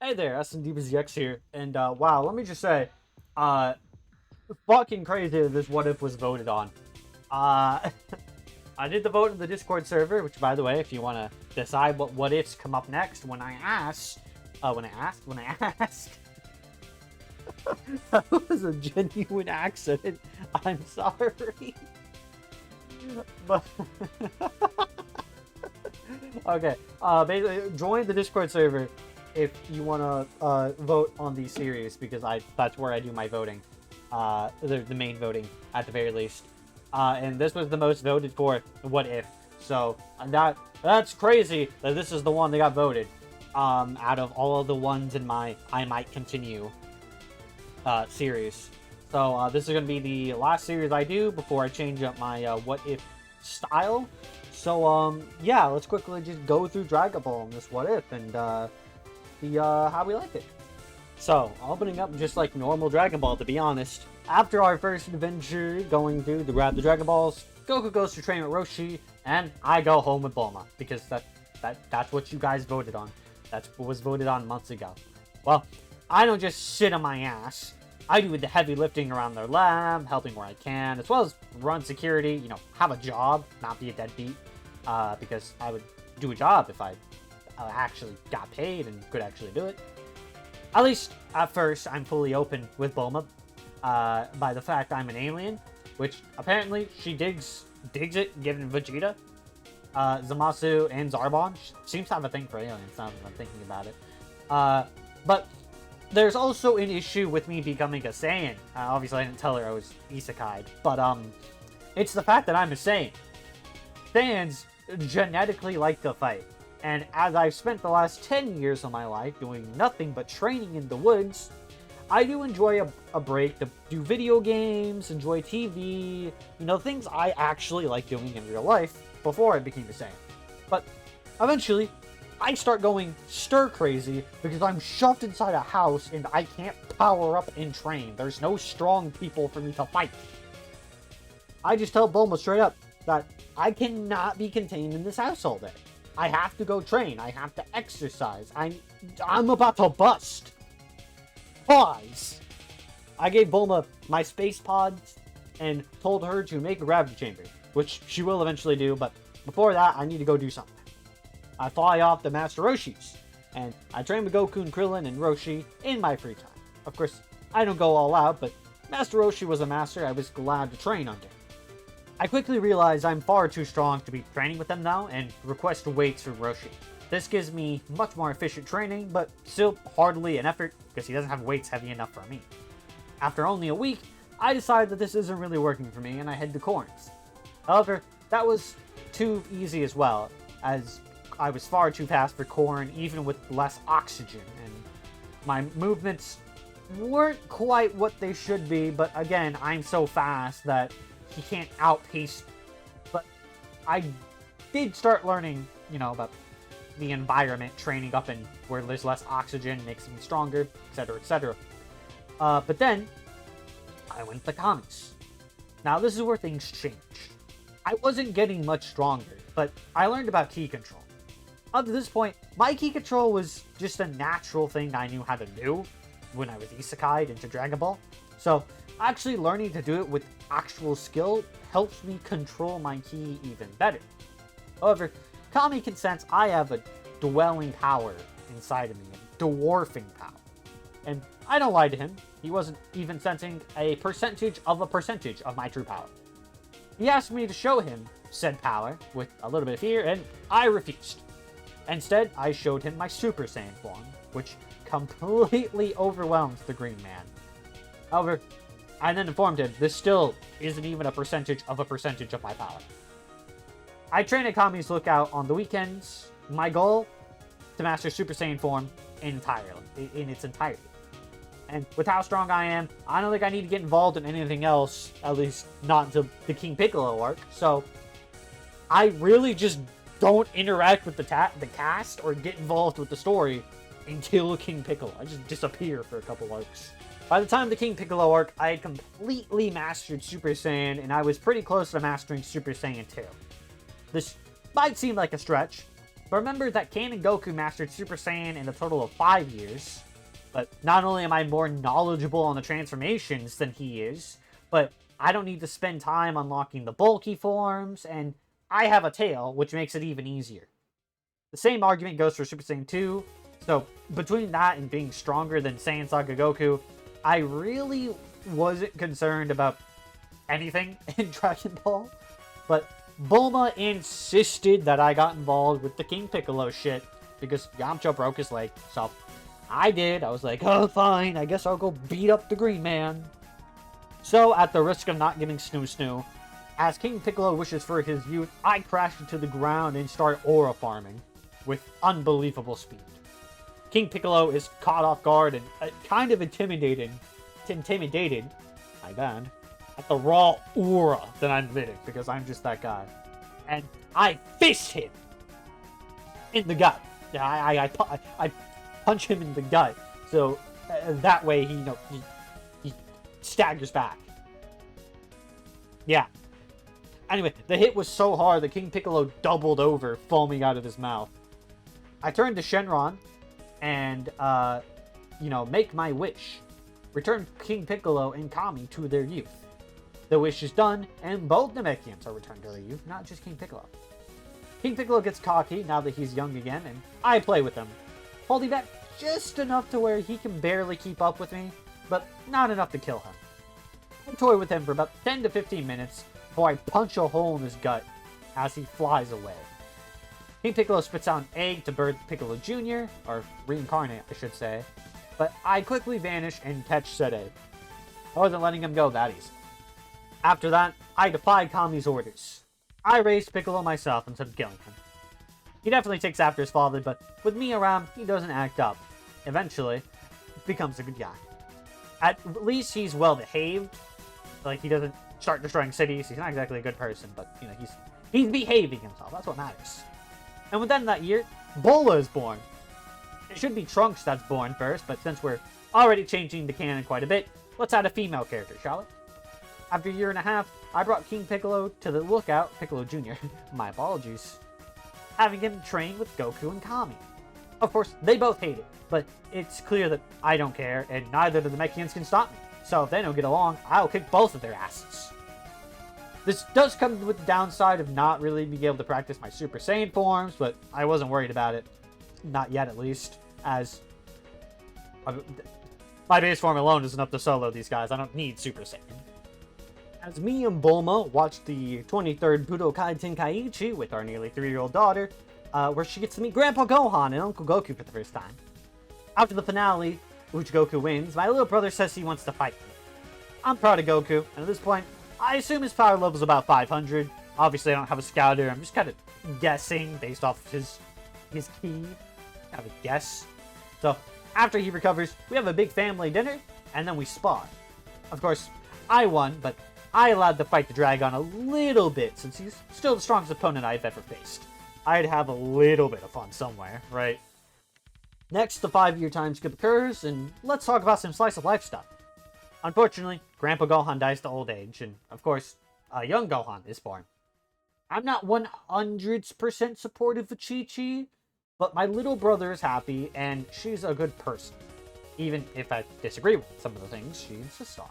Hey there, SMDBZX here, and wow, let me just say, uh, fucking crazy that this what if was voted on. Uh, I did the vote in the Discord server, which, by the way, if you want to decide what ifs come up next, when I ask, that was a genuine accident. I'm sorry, but okay. Basically, join the Discord server if you want to vote on these series, because that's where I do my voting, the main voting at the very least. And this was the most voted for what if. So that's crazy that this is the one that got voted. Out of all of the ones in my I might continue series. So this is gonna be the last series I do before I change up my what if style. So yeah, let's quickly just go through Dragon Ball in this what if and see how we like it. So, opening up just like normal Dragon Ball, to be honest. After our first adventure going through to grab the Dragon Balls, Goku goes to train with Roshi, and I go home with Bulma, because that's what you guys voted on. That's what was voted on months ago. Well, I don't just sit on my ass. I do the heavy lifting around their lab, helping where I can, as well as run security, you know, have a job, not be a deadbeat, because I would do a job if I actually got paid and could actually do it. At least, at first, I'm fully open with Bulma, by the fact I'm an alien, which apparently she digs it, given Vegeta, Zamasu, and Zarbon. She seems to have a thing for aliens, now that I'm thinking about it. But there's also an issue with me becoming a Saiyan. Obviously, I didn't tell her I was isekai'd, but it's the fact that I'm a Saiyan. Saiyans genetically like to fight. And as I've spent the last 10 years of my life doing nothing but training in the woods, I do enjoy a break to do video games, enjoy TV, you know, things I actually like doing in real life before I became a Saiyan. But eventually, I start going stir crazy because I'm shoved inside a house and I can't power up and train. There's no strong people for me to fight. I just tell Bulma straight up that I cannot be contained in this house all day. I have to go train. I have to exercise. I'm about to bust. Pause. I gave Bulma my space pods and told her to make a gravity chamber, which she will eventually do, but before that, I need to go do something. I fly off to Master Roshi's, and I train with Goku and Krillin and Roshi in my free time. Of course, I don't go all out, but Master Roshi was a master I was glad to train under. I quickly realize I'm far too strong to be training with them now, and request weights from Roshi. This gives me much more efficient training, but still hardly an effort, because he doesn't have weights heavy enough for me. After only a week, I decide that this isn't really working for me, and I head to Corns. However, that was too easy as well, as I was far too fast for Corn, even with less oxygen, and my movements weren't quite what they should be, but again, I'm so fast that he can't outpace. But I did start learning, you know, about the environment, training up and where there's less oxygen makes me stronger, etc., etc. But then I went to Kami's. Now this is where things changed. I wasn't getting much stronger, but I learned about ki control. Up to this point, my ki control was just a natural thing I knew how to do when I was isekai'd into Dragon Ball. So actually learning to do it with actual skill helps me control my ki even better. However, Kami can sense I have a dwelling power inside of me, a dwarfing power. And I don't lie to him, he wasn't even sensing a percentage of my true power. He asked me to show him said power with a little bit of fear, and I refused. Instead, I showed him my Super Saiyan form, which completely overwhelmed the Green Man. However, I then informed him this still isn't even a percentage of my power. I train at Kami's Lookout on the weekends. My goal? To master Super Saiyan form in its entirety. And with how strong I am, I don't think I need to get involved in anything else, at least not until the King Piccolo arc. So I really just don't interact with the cast or get involved with the story until King Piccolo. I just disappear for a couple arcs. By the time the King Piccolo arc, I had completely mastered Super Saiyan, and I was pretty close to mastering Super Saiyan 2. This might seem like a stretch, But remember that Canon Goku mastered Super Saiyan in a total of 5 years. But not only am I more knowledgeable on the transformations than he is, but I don't need to spend time unlocking the bulky forms, and I have a tail, which makes it even easier. The same argument goes for Super Saiyan 2, so between that and being stronger than Saiyan Saga Goku, I really wasn't concerned about anything in Dragon Ball. But Bulma insisted that I got involved with the King Piccolo shit, because Yamcha broke his leg, so I did. I was like, oh fine, I guess I'll go beat up the Green Man. So, at the risk of not giving Snoo Snoo, as King Piccolo wishes for his youth, I crash into the ground and start aura farming with unbelievable speed. King Piccolo is caught off guard and kind of intimidated, my bad, at the raw aura that I'm emitting, because I'm just that guy. And I fist him in the gut. I punch him in the gut, so that way he staggers back. Yeah. Anyway, the hit was so hard that King Piccolo doubled over, foaming out of his mouth. I turned to Shenron and, make my wish. Return King Piccolo and Kami to their youth. The wish is done, and both Namekians are returned to their youth, not just King Piccolo. King Piccolo gets cocky now that he's young again, and I play with him, holding back just enough to where he can barely keep up with me, but not enough to kill him. I toy with him for about 10 to 15 minutes before I punch a hole in his gut as he flies away. King Piccolo spits out an egg to birth Piccolo Jr., or reincarnate, I should say, but I quickly vanish and catch said egg. I wasn't letting him go that easy. After that, I defied Kami's orders. I raised Piccolo myself instead of killing him. He definitely takes after his father, but with me around, he doesn't act up. Eventually, becomes a good guy. At least he's well behaved. Like, he doesn't start destroying cities. He's not exactly a good person, but he's behaving himself. That's what matters. And within that year, Bola is born. It should be Trunks that's born first, but since we're already changing the canon quite a bit, let's add a female character, shall we? After a year and a half, I brought King Piccolo to the lookout, Piccolo Jr., my apologies, having him train with Goku and Kami. Of course, they both hate it, but it's clear that I don't care, and neither of the Namekians can stop me. So if they don't get along, I'll kick both of their asses. This does come with the downside of not really being able to practice my Super Saiyan forms, but I wasn't worried about it. Not yet, at least, as my base form alone is enough to solo these guys. I don't need Super Saiyan. As me and Bulma watched the 23rd Budokai Tenkaichi with our nearly 3-year-old daughter, where she gets to meet Grandpa Gohan and Uncle Goku for the first time. After the finale, which Goku wins, my little brother says he wants to fight me. I'm proud of Goku, and at this point, I assume his power level is about 500. Obviously, I don't have a scouter. I'm just kind of guessing based off of his ki. Have a guess. So, after he recovers, we have a big family dinner, and then we spar. Of course, I won, but I allowed to fight the Dragon a little bit, since he's still the strongest opponent I've ever faced. I'd have a little bit of fun somewhere, right? Next, the 5-year time skip occurs, and let's talk about some slice of life stuff. Unfortunately, Grandpa Gohan dies to old age, and of course, a young Gohan is born. I'm not 100% supportive of Chi-Chi, but my little brother is happy, and she's a good person, even if I disagree with some of the things she insists on.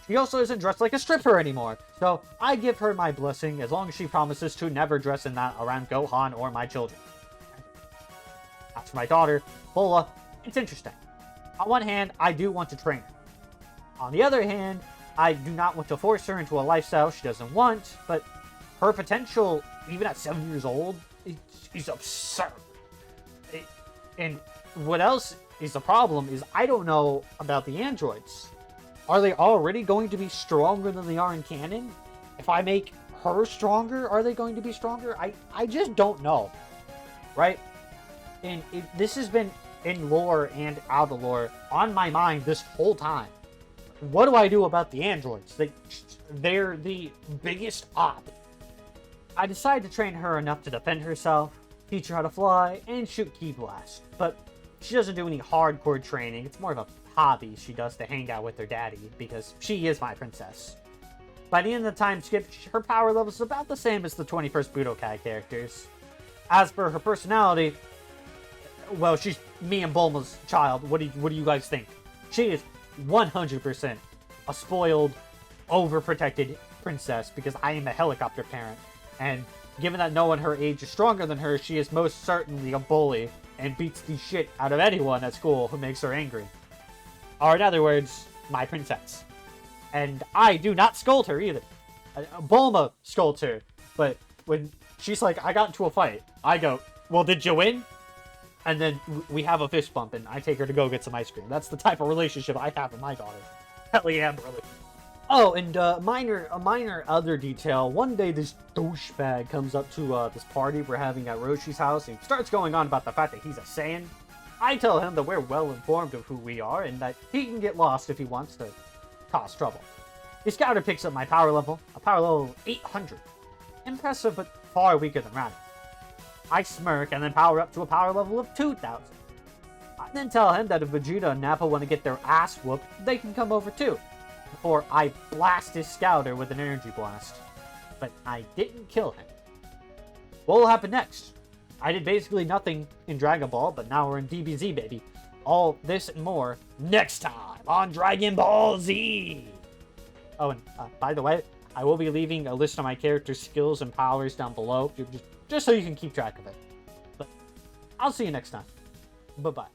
She also isn't dressed like a stripper anymore, so I give her my blessing as long as she promises to never dress in that around Gohan or my children. As for my daughter, Bola, it's interesting. On one hand, I do want to train her. On the other hand, I do not want to force her into a lifestyle she doesn't want, but her potential, even at 7 years old, is absurd. And what else is the problem is I don't know about the androids. Are they already going to be stronger than they are in canon? If I make her stronger, are they going to be stronger? I just don't know, right? And this has been in lore and out of lore on my mind this whole time. What do I do about the androids? They're the biggest op. I decided to train her enough to defend herself, teach her how to fly, and shoot Ki Blast. But she doesn't do any hardcore training. It's more of a hobby she does to hang out with her daddy, because she is my princess. By the end of the time skip, her power level is about the same as the 21st Budokai characters. As for her personality, well, she's me and Bulma's child. What do you guys think? She is 100% a spoiled, overprotected princess because I am a helicopter parent. And given that no one her age is stronger than her, she is most certainly a bully and beats the shit out of anyone at school who makes her angry. Or in other words, my princess. And I do not scold her either. Bulma scolds her, but when she's like, I got into a fight, I go, well, did you win? And then we have a fist bump, and I take her to go get some ice cream. That's the type of relationship I have with my daughter. Hell yeah, brother. Oh, and a minor other detail. One day, this douchebag comes up to this party we're having at Roshi's house, and starts going on about the fact that he's a Saiyan. I tell him that we're well informed of who we are, and that he can get lost if he wants to cause trouble. The scouter picks up my power level, a power level 800. Impressive, but far weaker than Raditz. I smirk and then power up to a power level of 2000. I then tell him that if Vegeta and Nappa want to get their ass whooped, they can come over too. Before I blast his scouter with an energy blast. But I didn't kill him. What will happen next? I did basically nothing in Dragon Ball, but now we're in DBZ, baby. All this and more next time on Dragon Ball Z! Oh, and by the way, I will be leaving a list of my character's skills and powers down below, just so you can keep track of it. But I'll see you next time. Bye-bye.